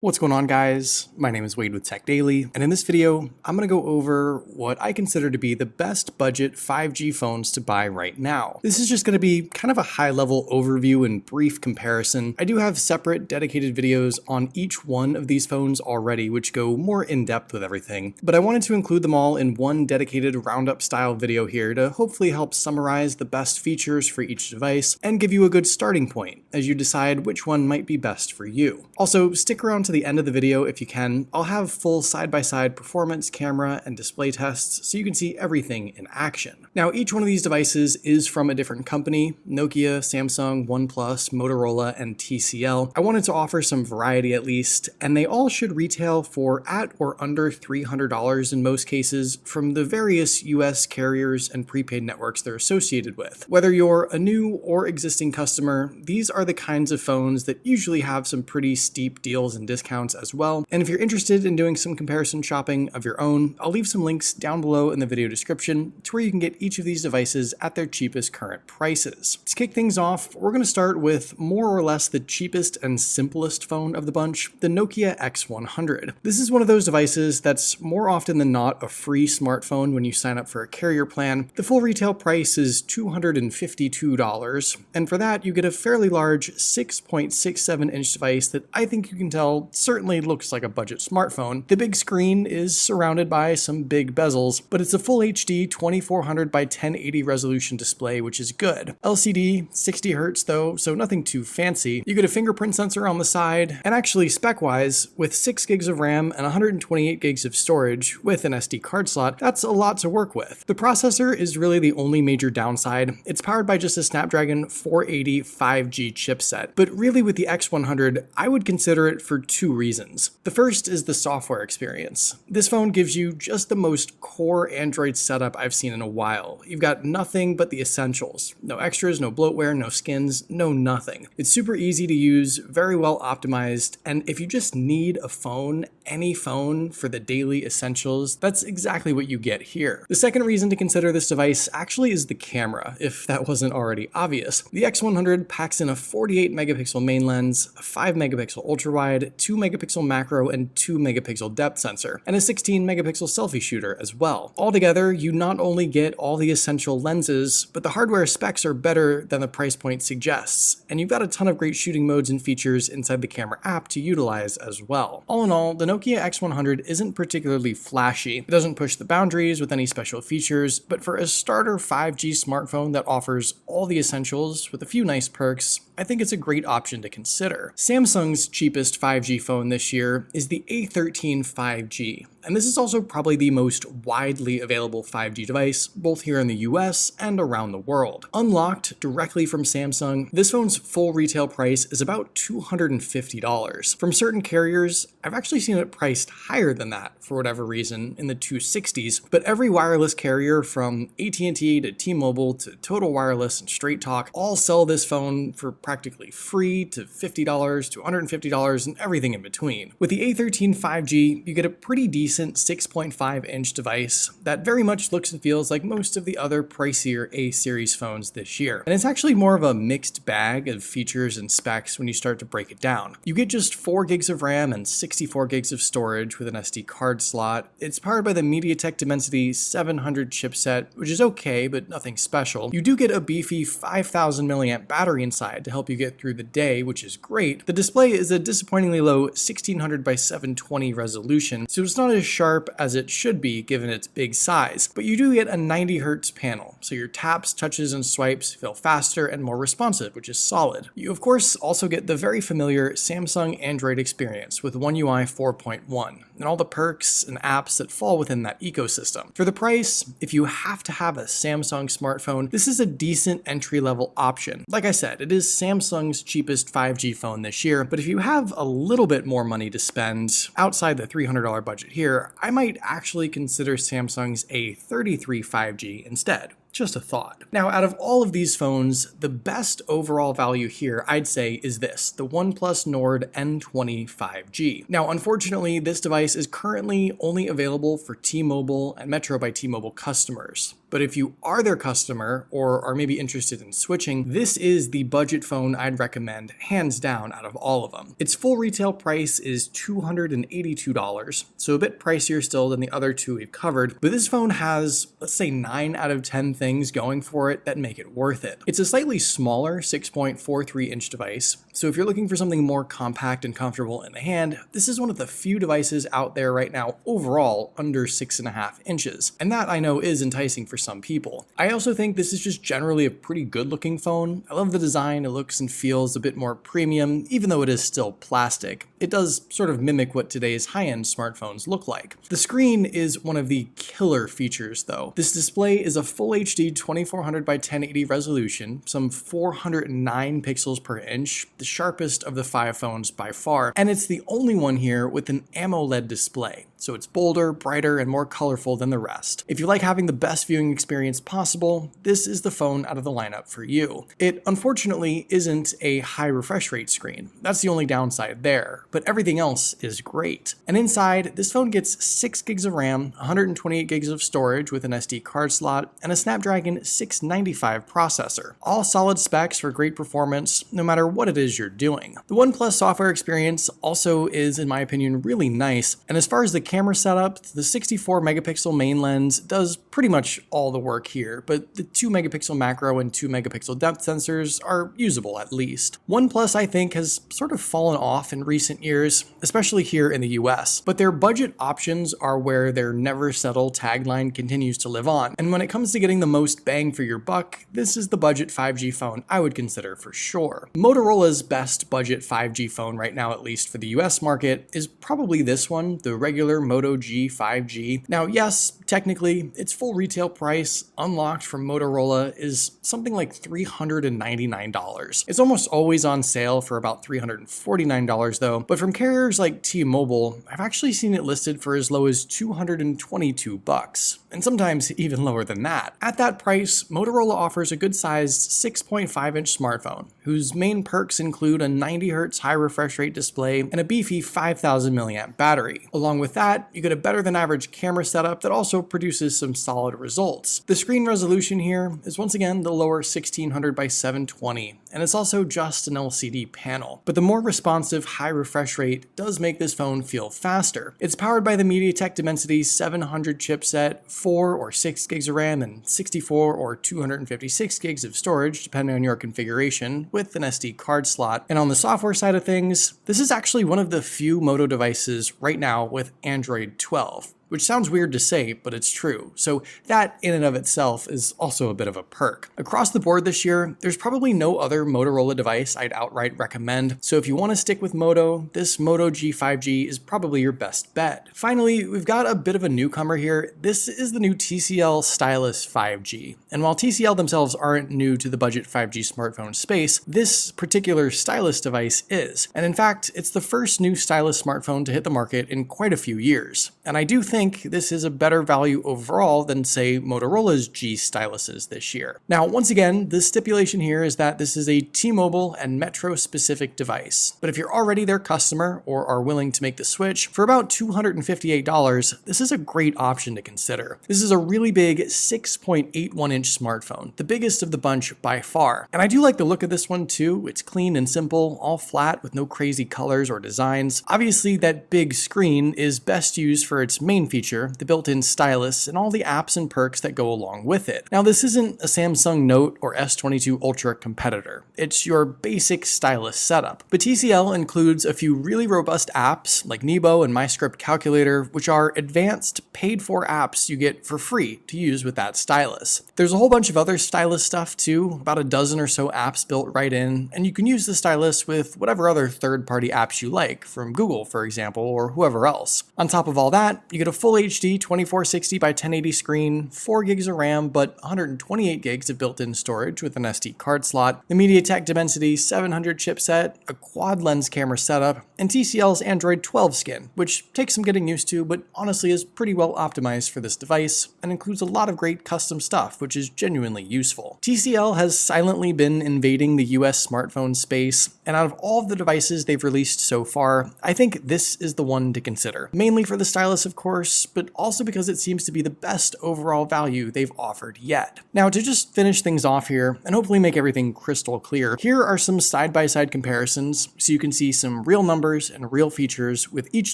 What's going on, guys? My name is Wade with Tech Daily, and in this video, I'm going to go over what I consider to be the best budget 5G phones to buy right now. This is just going to be kind of a high-level overview and brief comparison. I do have separate dedicated videos on each one of these phones already, which go more in-depth with everything, but I wanted to include them all in one dedicated roundup style video here to hopefully help summarize the best features for each device and give you a good starting point as you decide which one might be best for you. Also, stick around to the end of the video if you can. I'll have full side-by-side performance, camera, and display tests so you can see everything in action. Now, each one of these devices is from a different company: Nokia, Samsung, OnePlus, Motorola, and TCL. I wanted to offer some variety at least, and they all should retail for at or under $300 in most cases from the various US carriers and prepaid networks they're associated with. Whether you're a new or existing customer, these are the kinds of phones that usually have some pretty steep deals and discounts as well. And if you're interested in doing some comparison shopping of your own, I'll leave some links down below in the video description to where you can get each of these devices at their cheapest current prices. To kick things off, we're going to start with more or less the cheapest and simplest phone of the bunch, the Nokia X100. This is one of those devices that's more often than not a free smartphone when you sign up for a carrier plan. The full retail price is $252, and for that you get a fairly large 6.67-inch device that I think you can tell certainly looks like a budget smartphone. The big screen is surrounded by some big bezels, but it's a full HD 2400 by 1080 resolution display, which is good. LCD, 60 Hz though, so nothing too fancy. You get a fingerprint sensor on the side, and actually spec-wise, with 6 gigs of RAM and 128 gigs of storage with an SD card slot, that's a lot to work with. The processor is really the only major downside. It's powered by just a Snapdragon 480 5G chipset, but really with the X100, I would consider it for two reasons. The first is the software experience. This phone gives you just the most core Android setup I've seen in a while. You've got nothing but the essentials. No extras, no bloatware, no skins, no nothing. It's super easy to use, very well optimized, and if you just need a phone, any phone for the daily essentials, that's exactly what you get here. The second reason to consider this device actually is the camera, if that wasn't already obvious. The X100 packs in a 48 megapixel main lens, a 5 megapixel ultra wide, 2 megapixel macro, and 2 megapixel depth sensor, and a 16 megapixel selfie shooter as well. Altogether, you not only get all the essential lenses, but the hardware specs are better than the price point suggests, and you've got a ton of great shooting modes and features inside the camera app to utilize as well. All in all, the Nokia X100 isn't particularly flashy. It doesn't push the boundaries with any special features, but for a starter 5G smartphone that offers all the essentials with a few nice perks, I think it's a great option to consider. Samsung's cheapest 5G phone this year is the A13 5G, and this is also probably the most widely available 5G device, both here in the US and around the world. Unlocked directly from Samsung, this phone's full retail price is about $250. From certain carriers, I've actually seen it priced higher than that for whatever reason, in the 260s, but every wireless carrier from AT&T to T-Mobile to Total Wireless and Straight Talk all sell this phone for practically free to $50 to $150 and everything in between. With the A13 5G, you get a pretty decent 6.5-inch device that very much looks and feels like most of the other pricier A-series phones this year. And it's actually more of a mixed bag of features and specs when you start to break it down. You get just 4 gigs of RAM and 64 gigs of storage with an SD card slot. It's powered by the MediaTek Dimensity 700 chipset, which is okay, but nothing special. You do get a beefy 5000 milliamp battery inside to help you get through the day, which is great. The display is a disappointingly low 1600 by 720 resolution, so it's not as sharp as it should be given its big size, but you do get a 90 Hz panel, so your taps, touches, and swipes feel faster and more responsive, which is solid. You of course also get the very familiar Samsung Android experience with One UI 4.1, and all the perks and apps that fall within that ecosystem. For the price, if you have to have a Samsung smartphone, this is a decent entry-level option. Like I said, it is Samsung's cheapest 5G phone this year, but if you have a little bit more money to spend outside the $300 budget here, I might actually consider Samsung's A33 5G instead. Just a thought. Now, out of all of these phones, the best overall value here, I'd say, is this, the OnePlus Nord N20 5G. Now, unfortunately, this device is currently only available for T-Mobile and Metro by T-Mobile customers. But if you are their customer or are maybe interested in switching, this is the budget phone I'd recommend hands down out of all of them. Its full retail price is $282, so a bit pricier still than the other two we've covered, but this phone has, let's say, 9 out of 10 things going for it that make it worth it. It's a slightly smaller 6.43-inch device, so if you're looking for something more compact and comfortable in the hand, this is one of the few devices out there right now overall under 6.5 inches, and that I know is enticing for some people. I also think this is just generally a pretty good looking phone. I love the design, it looks and feels a bit more premium, even though it is still plastic. It does sort of mimic what today's high-end smartphones look like. The screen is one of the killer features though. This display is a full HD 2400 by 1080 resolution, some 409 pixels per inch, the sharpest of the 5 phones by far, and it's the only one here with an AMOLED display. So it's bolder, brighter, and more colorful than the rest. If you like having the best viewing experience possible, this is the phone out of the lineup for you. It unfortunately isn't a high refresh rate screen. That's the only downside there, but everything else is great. And inside, this phone gets 6 gigs of RAM, 128 gigs of storage with an SD card slot, and a Snapdragon 695 processor. All solid specs for great performance, no matter what it is you're doing. The OnePlus software experience also is, in my opinion, really nice, and as far as the camera setup, the 64 megapixel main lens does pretty much all the work here, but the 2 megapixel macro and 2 megapixel depth sensors are usable at least. OnePlus, I think, has sort of fallen off in recent years, especially here in the US, but their budget options are where their never settle tagline continues to live on. And when it comes to getting the most bang for your buck, this is the budget 5G phone I would consider for sure. Motorola's best budget 5G phone right now, at least for the US market, is probably this one, the regular Moto G 5G. Now, yes, technically, its full retail price unlocked from Motorola is something like $399. It's almost always on sale for about $349 though, but from carriers like T-Mobile, I've actually seen it listed for as low as $222, and sometimes even lower than that. At that price, Motorola offers a good-sized 6.5-inch smartphone, whose main perks include a 90Hz high refresh rate display and a beefy 5000 mAh battery. Along with that, you get a better than average camera setup that also produces some solid results. The screen resolution here is once again the lower 1600 by 720, and it's also just an LCD panel. But the more responsive high refresh rate does make this phone feel faster. It's powered by the MediaTek Dimensity 700 chipset, 4 or 6 gigs of RAM, and 64 or 256 gigs of storage, depending on your configuration, with an SD card slot. And on the software side of things, this is actually one of the few Moto devices right now with Android 12. Which sounds weird to say, but it's true. So that in and of itself is also a bit of a perk. Across the board this year, there's probably no other Motorola device I'd outright recommend. So if you want to stick with Moto, this Moto G 5G is probably your best bet. Finally, we've got a bit of a newcomer here. This is the new TCL Stylus 5G. And while TCL themselves aren't new to the budget 5G smartphone space, this particular stylus device is. And in fact, it's the first new stylus smartphone to hit the market in quite a few years. And I do think this is a better value overall than, say, Motorola's G styluses this year. Now, once again, the stipulation here is that this is a T-Mobile and Metro specific device. But if you're already their customer or are willing to make the switch, for about $258, this is a great option to consider. This is a really big 6.81-inch smartphone, the biggest of the bunch by far. And I do like the look of this one too. It's clean and simple, all flat with no crazy colors or designs. Obviously, that big screen is best used for its main feature, the built-in stylus, and all the apps and perks that go along with it. Now, this isn't a Samsung Note or S22 Ultra competitor. It's your basic stylus setup. But TCL includes a few really robust apps like Nebo and MyScript Calculator, which are advanced, paid-for apps you get for free to use with that stylus. There's a whole bunch of other stylus stuff too, about a dozen or so apps built right in, and you can use the stylus with whatever other third-party apps you like, from Google, for example, or whoever else. On top of all that, you get a full HD 2460 by 1080 screen, 4 gigs of RAM, but 128 gigs of built-in storage with an SD card slot, the MediaTek Dimensity 700 chipset, a quad lens camera setup, and TCL's Android 12 skin, which takes some getting used to, but honestly is pretty well optimized for this device, and includes a lot of great custom stuff, which is genuinely useful. TCL has silently been invading the US smartphone space, and out of all of the devices they've released so far, I think this is the one to consider. Mainly for the stylus, of course, course, but also because it seems to be the best overall value they've offered yet. Now, to just finish things off here, and hopefully make everything crystal clear, here are some side-by-side comparisons so you can see some real numbers and real features with each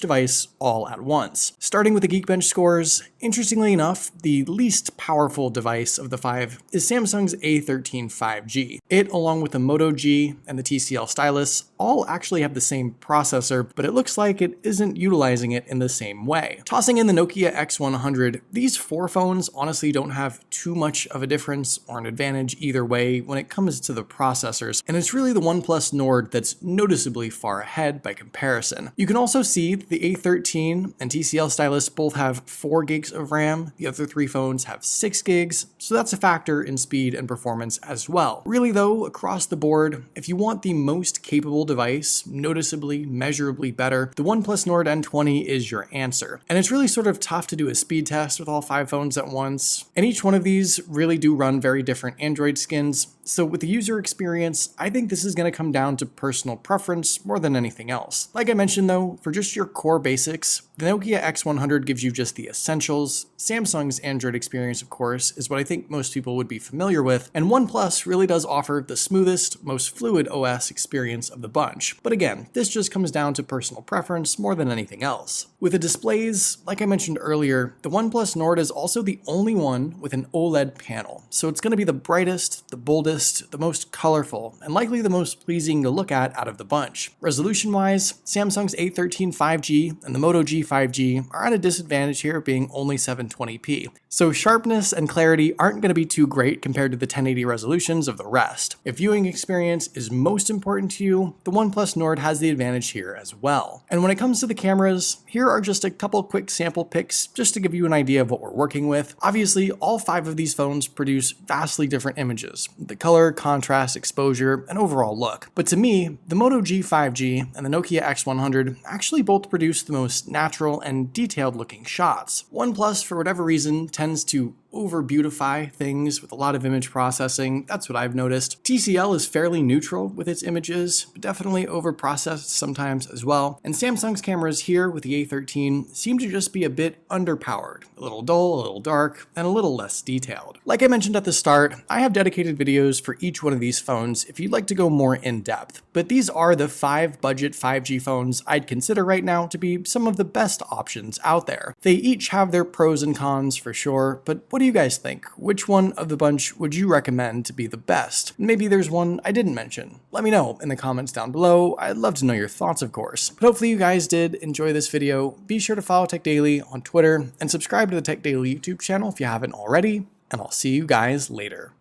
device all at once. Starting with the Geekbench scores, interestingly enough, the least powerful device of the 5 is Samsung's A13 5G. It, along with the Moto G and the TCL Stylus, all actually have the same processor, but it looks like it isn't utilizing it in the same way. Tossing in the Nokia X100, these 4 phones honestly don't have too much of a difference or an advantage either way when it comes to the processors, and it's really the OnePlus Nord that's noticeably far ahead by comparison. You can also see that the A13 and TCL Stylus both have 4 gigs of RAM, the other 3 phones have 6 gigs, so that's a factor in speed and performance as well. Really though, across the board, if you want the most capable device, noticeably, measurably better, the OnePlus Nord N20 is your answer. And it's really sort of tough to do a speed test with all 5 phones at once, and each one of these really do run very different Android skins, so with the user experience, I think this is going to come down to personal preference more than anything else. Like I mentioned though, for just your core basics, the Nokia X100 gives you just the essentials. Samsung's Android experience, of course, is what I think most people would be familiar with, and OnePlus really does offer the smoothest, most fluid OS experience of the bunch. But again, this just comes down to personal preference more than anything else. With the displays, like I mentioned earlier, the OnePlus Nord is also the only one with an OLED panel, so it's going to be the brightest, the boldest, the most colorful, and likely the most pleasing to look at out of the bunch. Resolution-wise, Samsung's A13 5G and the Moto G 5G are at a disadvantage here, being only 720p. So sharpness and clarity aren't going to be too great compared to the 1080 resolutions of the rest. If viewing experience is most important to you, the OnePlus Nord has the advantage here as well. And when it comes to the cameras, here are just a couple quick sample pics just to give you an idea of what we're working with. Obviously, all 5 of these phones produce vastly different images, the color, contrast, exposure, and overall look. But to me, the Moto G 5G and the Nokia X100 actually both produce the most natural and detailed looking shots. OnePlus, for whatever reason, tends to over beautify things with a lot of image processing. That's what I've noticed. TCL is fairly neutral with its images, but definitely over processed sometimes as well. And Samsung's cameras here with the A13 seem to just be a bit underpowered, a little dull, a little dark, and a little less detailed. Like I mentioned at the start, I have dedicated videos for each one of these phones if you'd like to go more in depth, but these are the 5 budget 5G phones I'd consider right now to be some of the best options out there. They each have their pros and cons for sure, but what do you guys think? Which one of the bunch would you recommend to be the best? Maybe there's one I didn't mention. Let me know in the comments down below. I'd love to know your thoughts, of course. But hopefully you guys did enjoy this video. Be sure to follow Tech Daily on Twitter and subscribe to the Tech Daily YouTube channel if you haven't already, and I'll see you guys later.